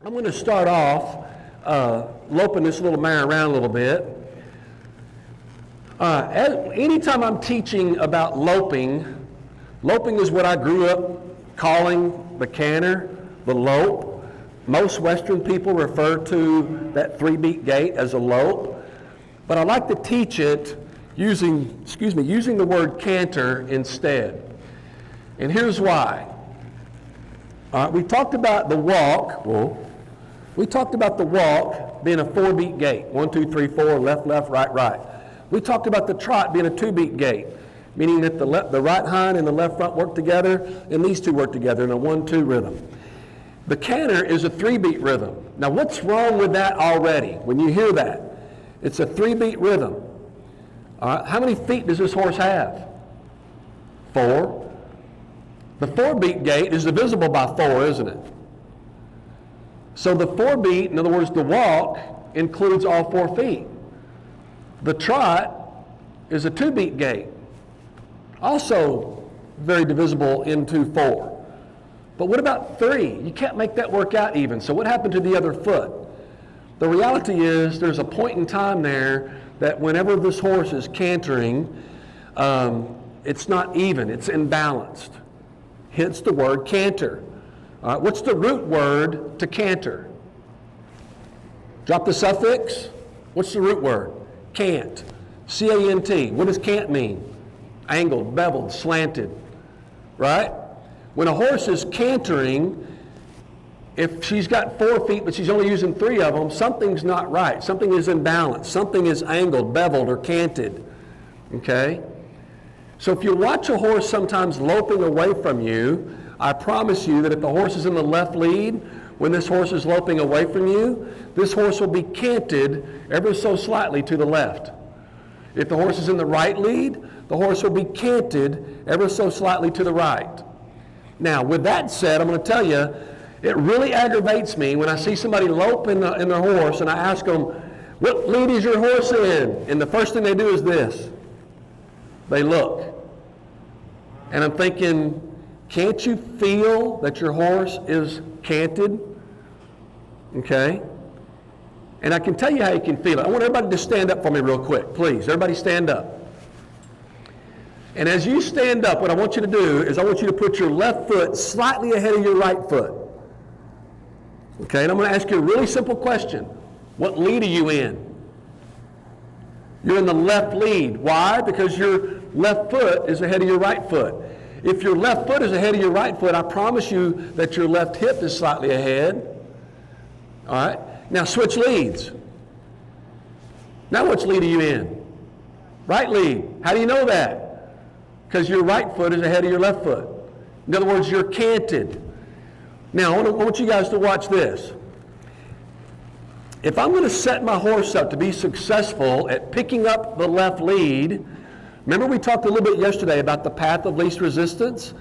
I'm going to start off loping this little mare around a little bit. Anytime I'm teaching about loping is what I grew up calling the canter, the lope. Most Western people refer to that three-beat gait as a lope, but I like to teach it using the word canter instead. And here's why. We talked about the walk. We talked about the walk being a four-beat gait. 1, 2, 3, 4, left, left, right, right. We talked about the trot being a two-beat gait, meaning that the right hind and the left front work together, and these two work together in a 1-2 rhythm. The canter is a three-beat rhythm. Now, what's wrong with that already? When you hear that, it's a three-beat rhythm. All right, how many feet does this horse have? 4. The four-beat gait is divisible by 4, isn't it? So the four-beat, in other words, the walk, includes all 4 feet. The trot is a two-beat gait, also very divisible into 4. But what about 3? You can't make that work out even. So what happened to the other foot? The reality is there's a point in time there that whenever this horse is cantering, it's not even, it's imbalanced. Hence the word canter. What's the root word to canter? Drop the suffix. What's the root word? Cant. C-A-N-T. What does cant mean? Angled, beveled, slanted. Right? When a horse is cantering, if she's got 4 feet but she's only using 3 of them, something's not right. Something is imbalanced. Something is angled, beveled, or canted. Okay? So if you watch a horse sometimes loping away from you, I promise you that if the horse is in the left lead, when this horse is loping away from you, this horse will be canted ever so slightly to the left. If the horse is in the right lead, the horse will be canted ever so slightly to the right. Now, with that said, I'm going to tell you, it really aggravates me when I see somebody lope in their horse and I ask them, what lead is your horse in? And the first thing they do is this. They look. And I'm thinking, can't you feel that your horse is canted? Okay? And I can tell you how you can feel it. I want everybody to stand up for me real quick, please. Everybody stand up. And as you stand up, what I want you to do is I want you to put your left foot slightly ahead of your right foot. Okay? And I'm going to ask you a really simple question. What lead are you in? You're in the left lead. Why? Because your left foot is ahead of your right foot. If your left foot is ahead of your right foot, I promise you that your left hip is slightly ahead. All right? Now switch leads. Now which lead are you in? Right lead. How do you know that? Because your right foot is ahead of your left foot. In other words, you're canted. Now I want you guys to watch this. If I'm going to set my horse up to be successful at picking up the left lead, remember we talked a little bit yesterday about the path of least resistance?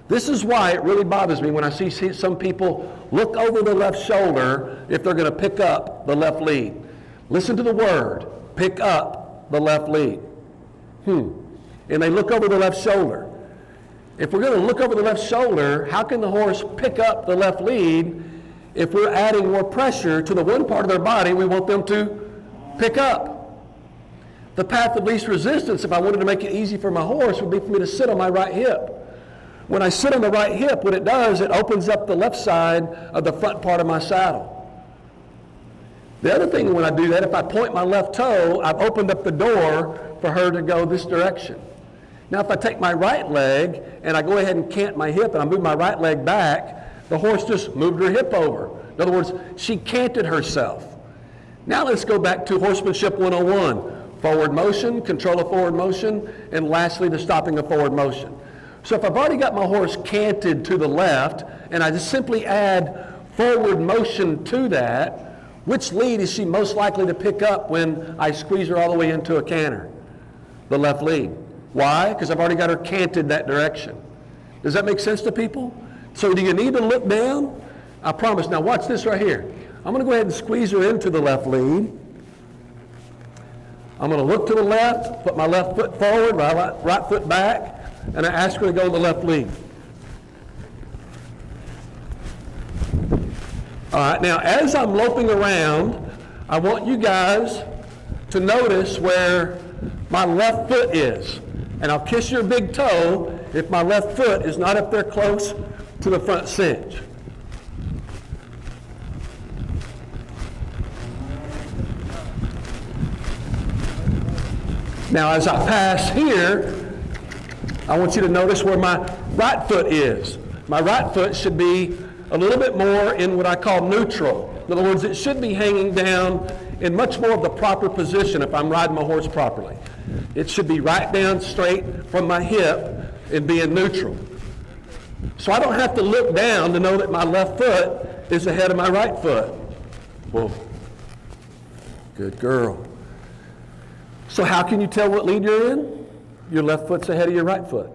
This is why it really bothers me when I see some people look over the left shoulder if they're going to pick up the left lead. Listen to the word, pick up the left lead. And they look over the left shoulder. If we're going to look over the left shoulder, how can the horse pick up the left lead if we're adding more pressure to the one part of their body we want them to pick up? The path of least resistance, if I wanted to make it easy for my horse, would be for me to sit on my right hip. When I sit on the right hip, what it does, it opens up the left side of the front part of my saddle. The other thing when I do that, if I point my left toe, I've opened up the door for her to go this direction. Now if I take my right leg and I go ahead and cant my hip and I move my right leg back, the horse just moved her hip over. In other words, she canted herself. Now let's go back to Horsemanship 101. Forward motion, control of forward motion, and lastly the stopping of forward motion. So if I've already got my horse canted to the left and I just simply add forward motion to that, which lead is she most likely to pick up when I squeeze her all the way into a canter? The left lead. Why? Because I've already got her canted that direction. Does that make sense to people? So do you need to look down? I promise. Now watch this right here. I'm going to go ahead and squeeze her into the left lead. I'm going to look to the left, put my left foot forward, right foot back, and I ask her to go in the left lead. All right, now as I'm loping around, I want you guys to notice where my left foot is. And I'll kiss your big toe if my left foot is not up there close to the front cinch. Now as I pass here, I want you to notice where my right foot is. My right foot should be a little bit more in what I call neutral. In other words, it should be hanging down in much more of the proper position if I'm riding my horse properly. It should be right down straight from my hip and being neutral. So I don't have to look down to know that my left foot is ahead of my right foot. Whoa. Good girl. So how can you tell what lead you're in? Your left foot's ahead of your right foot.